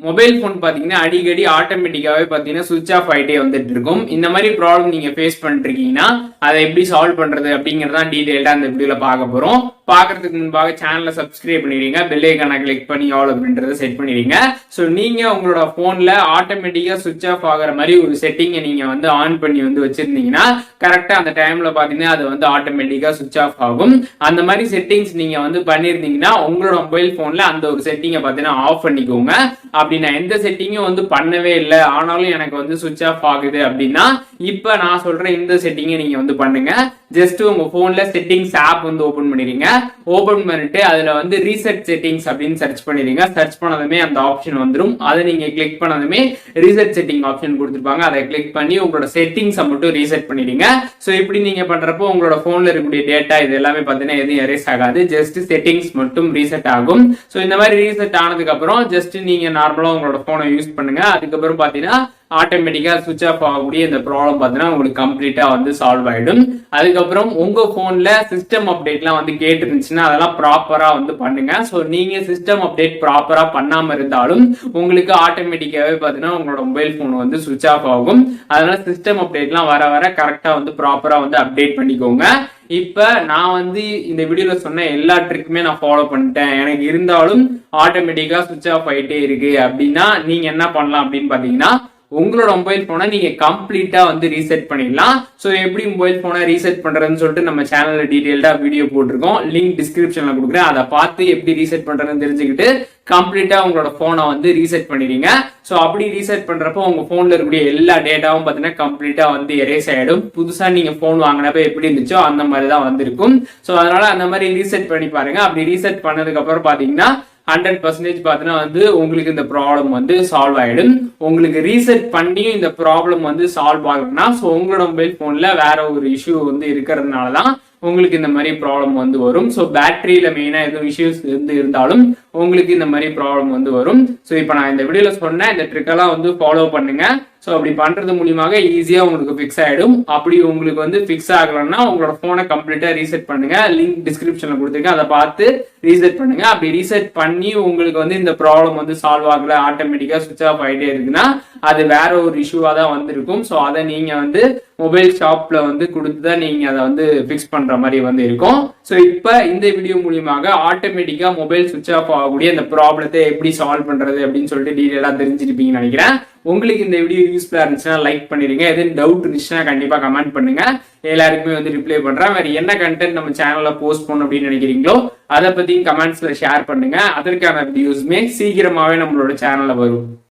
Mobile phone பார்த்தீங்கன்னா அடிக்கடி ஆட்டோமேட்டிக்காவே பார்த்தீங்கன்னா சுவிட்ச் ஆஃப் ஆகிட்டே வந்துட்டு இருக்கும். இந்த மாதிரி ப்ராப்ளம் நீங்க ஃபேஸ் பண்ணிட்டு இருக்கீங்கன்னா அதை எப்படி சால்வ் பண்றது அப்படிங்கறதான் டீடைல்டா இந்த வீடியோல பார்க்க போறோம். பார்க்கறதுக்கு முன்பாக சேனலை சப்ஸ்கிரைப் பண்ணிடுங்க, பெல் ஐகானை கிளிக் பண்ணி ஆல் அப்படின்றத செட் பண்ணிடுங்க. ஸோ நீங்க உங்களோட போன்ல ஆட்டோமேட்டிக்கா சுவிட்ச் ஆஃப் ஆகிற மாதிரி ஒரு செட்டிங்கை நீங்க வந்து ஆன் பண்ணி வந்து வச்சிருந்தீங்கன்னா கரெக்டா அந்த டைம்ல பாத்தீங்கன்னா அது வந்து ஆட்டோமேட்டிக்கா சுவிட்ச் ஆஃப் ஆகும். அந்த மாதிரி செட்டிங்ஸ் நீங்க வந்து பண்ணிருந்தீங்கன்னா உங்களோட மொபைல் போன்ல அந்த ஒரு செட்டிங்கை பார்த்தீங்கன்னா ஆஃப் பண்ணிக்கோங்க. அப்படி நான் எந்த செட்டிங்கும் வந்து பண்ணவே இல்லை ஆனாலும் எனக்கு வந்து சுவிட்ச் ஆஃப் ஆகுது அப்படின்னா இப்ப நான் சொல்ற இந்த செட்டிங்கை நீங்க வந்து பண்ணுங்க. ஜஸ்ட் உங்க போன்ல செட்டிங்ஸ் ஆப் வந்து ஓபன் பண்ணிடுங்க. ஓபன் பண்ணிட்டு அதுல வந்து ரீசெட் செட்டிங்ஸ் அப்படின்னு சர்ச் பண்ணிடுங்க. சர்ச் பண்ணதுமே அந்த ஆப்ஷன் வந்துடும். அதை நீங்க கிளிக் பண்ணதுமே ரீசெட் செட்டிங் ஆப்ஷன் கொடுத்துருப்பாங்க. அதை கிளிக் பண்ணி உங்களோட செட்டிங்ஸை மட்டும் ரீசெட் பண்ணிடுங்க. ஸோ இப்படி நீங்க பண்றப்போ உங்களோட போன்ல இருக்கக்கூடிய டேட்டா இது எல்லாமே பார்த்தீங்கன்னா எதுவும் எரேஸ் ஆகாது. ஜஸ்ட் செட்டிங்ஸ் மட்டும் ரீசெட் ஆகும். ஸோ இந்த மாதிரி ரீசெட் ஆனதுக்கு அப்புறம் ஜஸ்ட் நீங்க நார்மலா உங்களோட போனை யூஸ் பண்ணுங்க. அதுக்கப்புறம் பாத்தீங்கன்னா ஆட்டோமேட்டிக்கா சுவிட்ச் ஆஃப் ஆகக்கூடிய இந்த ப்ராப்ளம் பார்த்தீங்கன்னா உங்களுக்கு கம்ப்ளீட்டா வந்து சால்வ் ஆயிடும். அதுக்கப்புறம் உங்க போன்ல சிஸ்டம் அப்டேட்லாம் வந்து கேட்டு இருந்துச்சுன்னா அதெல்லாம் ப்ராப்பரா வந்து பண்ணுங்க. ஸோ நீங்க சிஸ்டம் அப்டேட் ப்ராப்பரா பண்ணாம இருந்தாலும் உங்களுக்கு ஆட்டோமேட்டிக்காவே பார்த்தீங்கன்னா உங்களோட மொபைல் போன் வந்து சுவிட்ச் ஆஃப் ஆகும். அதனால சிஸ்டம் அப்டேட்லாம் வர வர கரெக்டா வந்து ப்ராப்பரா வந்து அப்டேட் பண்ணிக்கோங்க. இப்ப நான் வந்து இந்த வீடியோல சொன்ன எல்லா ட்ரிக்குமே நான் ஃபாலோ பண்ணிட்டேன், எனக்கு இருந்தாலும் ஆட்டோமேட்டிக்கா சுவிட்ச் ஆஃப் ஆயிட்டே இருக்கு அப்படின்னா நீங்க என்ன பண்ணலாம் அப்படின்னு பாத்தீங்கன்னா உங்களோட மொபைல் போனை நீங்க கம்ப்ளீட்டா வந்து ரீசெட் பண்ணிடலாம். ஸோ எப்படி மொபைல் போனை ரீசெட் பண்றதுன்னு சொல்லிட்டு நம்ம சேனல்ல டீடைல்டா வீடியோ போட்டிருக்கோம். லிங்க் டிஸ்கிரிப்ஷன்ல கொடுக்குறேன். அதை பார்த்து எப்படி ரீசெட் பண்றதுன்னு தெரிஞ்சுக்கிட்டு கம்ப்ளீட்டா உங்களோட போனை வந்து ரீசெட் பண்ணிடுங்க. ஸோ அப்படி ரீசெட் பண்றப்போ உங்க போன்ல இருக்கக்கூடிய எல்லா டேட்டாவும் பார்த்தீங்கன்னா கம்ப்ளீட்டா வந்து எரேஸ் ஆயிடும். புதுசா நீங்க போன் வாங்கினப்ப எப்படி இருந்துச்சோ அந்த மாதிரி தான் வந்திருக்கும். ஸோ அதனால அந்த மாதிரி ரீசெட் பண்ணி பாருங்க. அப்படி ரீசெட் பண்ணதுக்கு அப்புறம் பாத்தீங்கன்னா 100% பார்த்தீங்கன்னா வந்து உங்களுக்கு இந்த ப்ராப்ளம் வந்து சால்வ் ஆயிடும். உங்களுக்கு ரீசெட் பண்ணி இந்த ப்ராப்ளம் வந்து சால்வ் ஆகுதுன்னா ஸோ உங்களோட மொபைல் போன்ல வேற ஒரு இஷ்யூ வந்து இருக்கிறதுனால தான் உங்களுக்கு இந்த மாதிரி ப்ராப்ளம் வந்து வரும். ஸோ பேட்டரியில மெயினா எதுவும் இஷ்யூஸ் இருந்தாலும் உங்களுக்கு இந்த மாதிரி ப்ராப்ளம் வந்து வரும். ஸோ இப்போ நான் இந்த வீடியோல சொன்ன இந்த ட்ரிக்கெல்லாம் வந்து ஃபாலோ பண்ணுங்க. ஸோ அப்படி பண்றது மூலியமாக ஈஸியா உங்களுக்கு ஃபிக்ஸ் ஆயிடும். அப்படி உங்களுக்கு வந்து ஃபிக்ஸ் ஆகலன்னா உங்களோட போனை கம்ப்ளீட்டா ரீசெட் பண்ணுங்க. லிங்க் டிஸ்கிரிப்ஷன்ல கொடுத்துருக்கேன், அதை பார்த்து ரீசெட் பண்ணுங்க. அப்படி ரீசெட் பண்ணி உங்களுக்கு வந்து இந்த ப்ராப்ளம் வந்து சால்வ் ஆகல, ஆட்டோமேட்டிக்கா சுவிட்ச் ஆஃப் ஆகிட்டே இருக்குன்னா அது வேற ஒரு இஷ்யூவா தான் வந்திருக்கும். ஸோ அதை நீங்க வந்து மொபைல் ஷாப்ல வந்து கொடுத்து தான் நீங்க அதை வந்து ஃபிக்ஸ் பண்ற மாதிரி வந்து இருக்கும். ஸோ இப்போ இந்த வீடியோ மூலியமாக ஆட்டோமேட்டிக்கா மொபைல் சுவிட்ச் ஆஃப் ஆகக்கூடிய இந்த ப்ராப்ளத்தை எப்படி சால்வ் பண்றது அப்படின்னு சொல்லிட்டு டீடைலா தெரிஞ்சிருப்பீங்கன்னு நினைக்கிறேன். உங்களுக்கு இந்த வீடியோ யூஸ்ஃபுல்லா இருந்துச்சுன்னா லைக் பண்ணிடுங்க. எதுவும் டவுட் இருந்துச்சுன்னா கண்டிப்பா கமெண்ட் பண்ணுங்க. எல்லாருக்குமே வந்து ரிப்ளை பண்றேன். வேற என்ன கண்டென்ட் நம்ம சேனல்ல போஸ்ட் பண்ணணும் அப்படின்னு நினைக்கிறீங்களோ அதை பத்தி கமெண்ட்ஸ்ல ஷேர் பண்ணுங்க. அதற்கான வீடியோஸ்மே சீக்கிரமாவே நம்மளோட சேனல்ல வரும்.